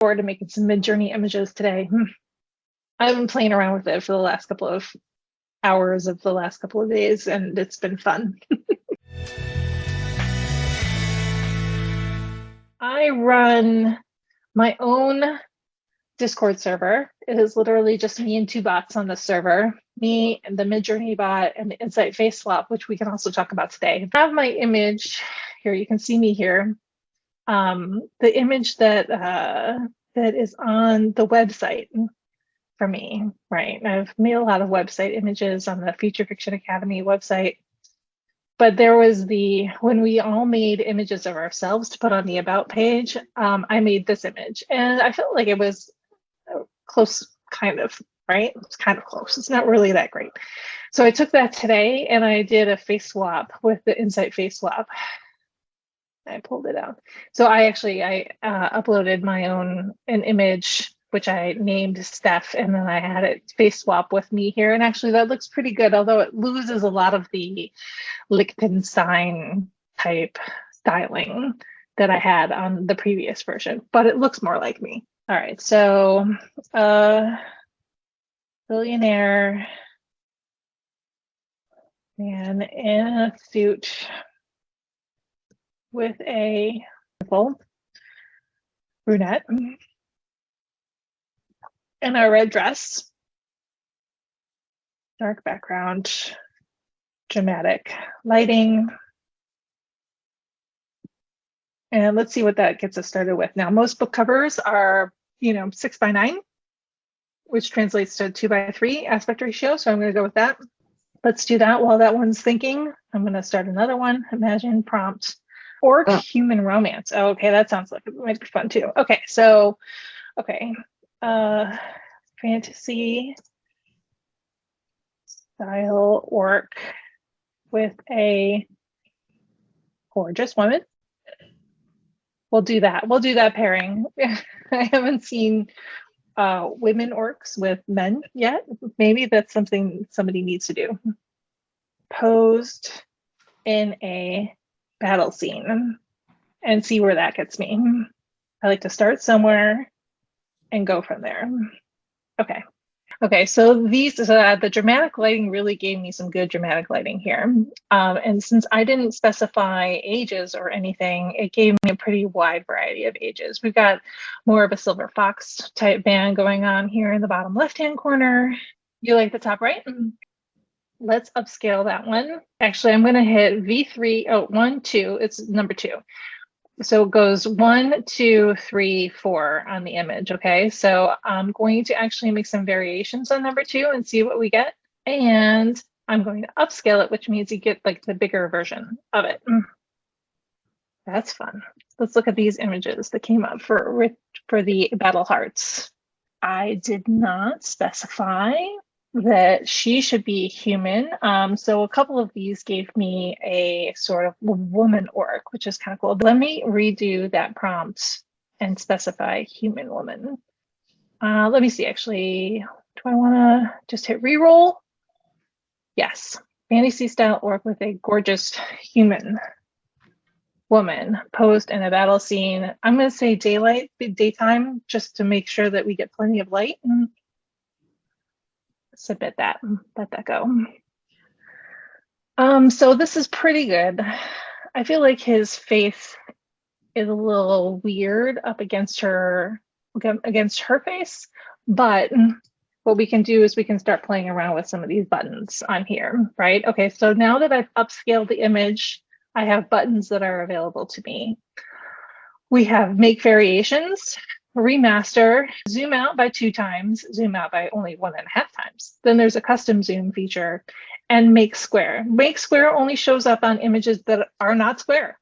forward to making some Midjourney images today. I've been playing around with it for the last couple of hours of the last couple of days, and it's been fun. I run my own Discord server. It is literally just me and two bots on the server, me and the Midjourney bot and the Insight FaceSwap, which we can also talk about today. I have my image here. You can see me here. The image that is on the website for me, right? I've made a lot of website images on the Future Fiction Academy website. But there was when we all made images of ourselves to put on the About page, I made this image. And I felt like it was close, kind of, right? It's kind of close. It's not really that great. So I took that today and I did a face swap with the Insight FaceSwap. I pulled it out. So I uploaded an image, which I named Steph, and then I had it face swap with me here. And actually that looks pretty good, although it loses a lot of the Liechtenstein type styling that I had on the previous version, but it looks more like me. All right, so billionaire man in a suit with a brunette in a red dress, dark background, dramatic lighting. And let's see what that gets us started with. Now, most book covers are, 6:9, which translates to 2:3 aspect ratio. So I'm going to go with that. Let's do that while that one's thinking. I'm going to start another one. Imagine prompt or human romance. Oh, okay, that sounds like it might be fun too. Okay, so, fantasy style work with a gorgeous woman. We'll do that. We'll do that pairing. I haven't seen women orcs with men yet. Maybe that's something somebody needs to do. Posed in a battle scene and see where that gets me. I like to start somewhere and go from there. Okay, so the dramatic lighting really gave me some good dramatic lighting here. And since I didn't specify ages or anything, it gave me a pretty wide variety of ages. We've got more of a silver fox type band going on here in the bottom left-hand corner. You like the top right? Let's upscale that one. Actually, I'm gonna hit V3, 1, 2, it's number 2. So it goes 1, 2, 3, 4 on the image, okay? So I'm going to actually make some variations on number 2 and see what we get. And I'm going to upscale it, which means you get like the bigger version of it. That's fun. Let's look at these images that came up for the Battle Hearts. I did not specify that she should be human. So a couple of these gave me a sort of woman orc, which is kind of cool. Let me redo that prompt and specify human woman. Let me see, actually, do I want to just hit reroll? Yes, fantasy style orc with a gorgeous human woman posed in a battle scene. I'm going to say daytime, just to make sure that we get plenty of light. Submit that, let that go. So this is pretty good. I feel like his face is a little weird up against her face, but what we can do is we can start playing around with some of these buttons on here, right? Okay, so now that I've upscaled the image, I have buttons that are available to me. We have make variations, remaster, zoom out by 2 times, zoom out by only 1.5 times. Then there's a custom zoom feature, and make square. Make square only shows up on images that are not square.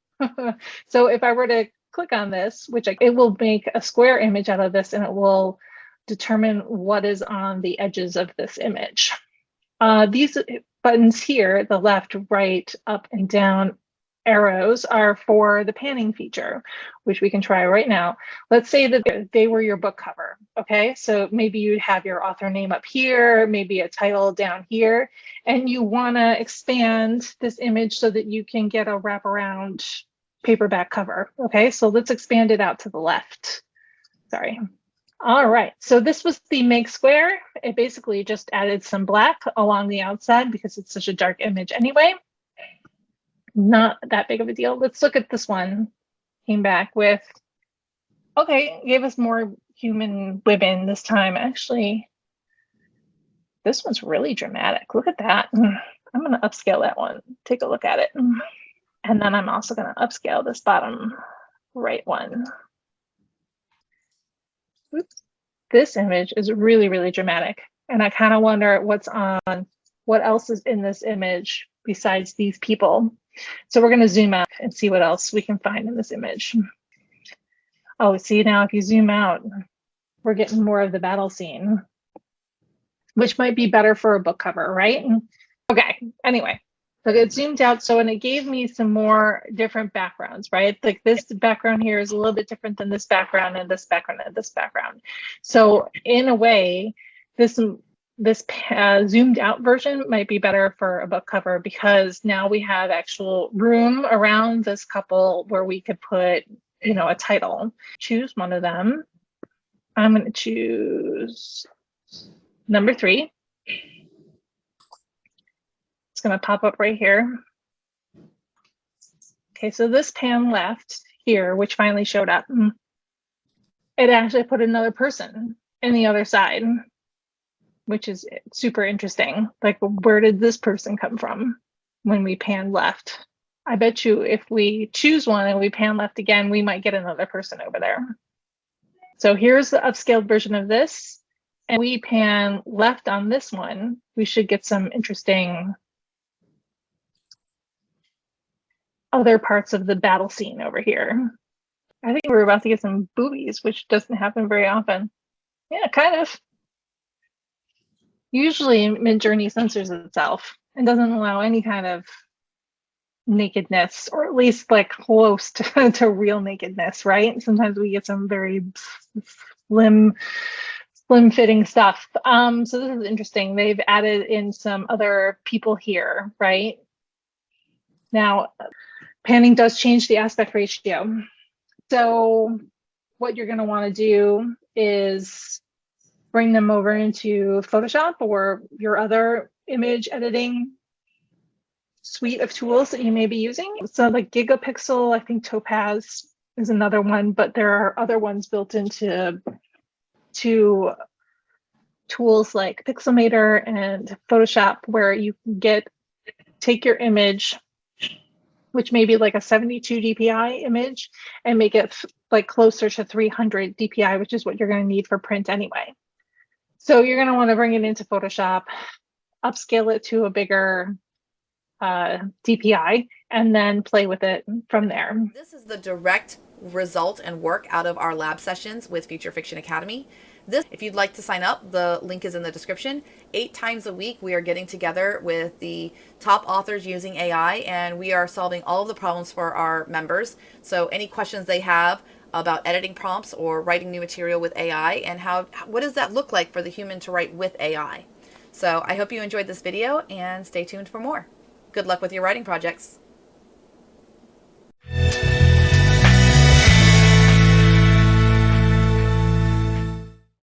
So if I were to click on this, it will make a square image out of this, and it will determine what is on the edges of this image. These buttons here, the left, right, up, and down arrows are for the panning feature, which we can try right now. Let's say that they were your book cover, okay? So maybe you have your author name up here, maybe a title down here, and you wanna expand this image so that you can get a wraparound paperback cover, okay? So let's expand it out to the left. Sorry. All right, so this was the make square. It basically just added some black along the outside because it's such a dark image anyway. Not that big of a deal. Let's look at this one. Came back with, okay, gave us more human women this time. Actually, this one's really dramatic. Look at that. I'm going to upscale that one. Take a look at it. And then I'm also going to upscale this bottom right one. Oops. This image is really, really dramatic. And I kind of wonder what else is in this image besides these people. So we're going to zoom out and see what else we can find in this image. Oh, see, now if you zoom out, we're getting more of the battle scene, which might be better for a book cover, right? Okay, anyway, so it zoomed out. So, and it gave me some more different backgrounds, right? Like this background here is a little bit different than this background and this background and this background. So in a way, this zoomed out version might be better for a book cover because now we have actual room around this couple where we could put, you know, a title. Choose one of them. I'm going to choose number 3. It's going to pop up right here. Okay, so this pan left here, which finally showed up, it actually put another person in the other side, which is super interesting. Like, where did this person come from when we pan left? I bet you if we choose one and we pan left again, we might get another person over there. So here's the upscaled version of this. And we pan left on this one, we should get some interesting other parts of the battle scene over here. I think we're about to get some boobies, which doesn't happen very often. Yeah, kind of. Usually Midjourney censors itself and doesn't allow any kind of nakedness, or at least like close to real nakedness, right? Sometimes we get some very slim fitting stuff. So this is interesting. They've added in some other people here, right? Now, panning does change the aspect ratio. So what you're going to want to do is bring them over into Photoshop or your other image editing suite of tools that you may be using. So like Gigapixel, I think Topaz is another one, but there are other ones built into tools like Pixelmator and Photoshop where you can take your image, which may be like a 72 DPI image, and make it like closer to 300 DPI, which is what you're going to need for print anyway. So you're going to want to bring it into Photoshop, upscale it to a bigger DPI, and then play with it from there. This is the direct result and work out of our lab sessions with Future Fiction Academy. If you'd like to sign up, the link is in the description. 8 times a week, we are getting together with the top authors using AI, and we are solving all of the problems for our members. So any questions they have about editing prompts or writing new material with AI, and what does that look like for the human to write with AI? So I hope you enjoyed this video, and stay tuned for more. Good luck with your writing projects.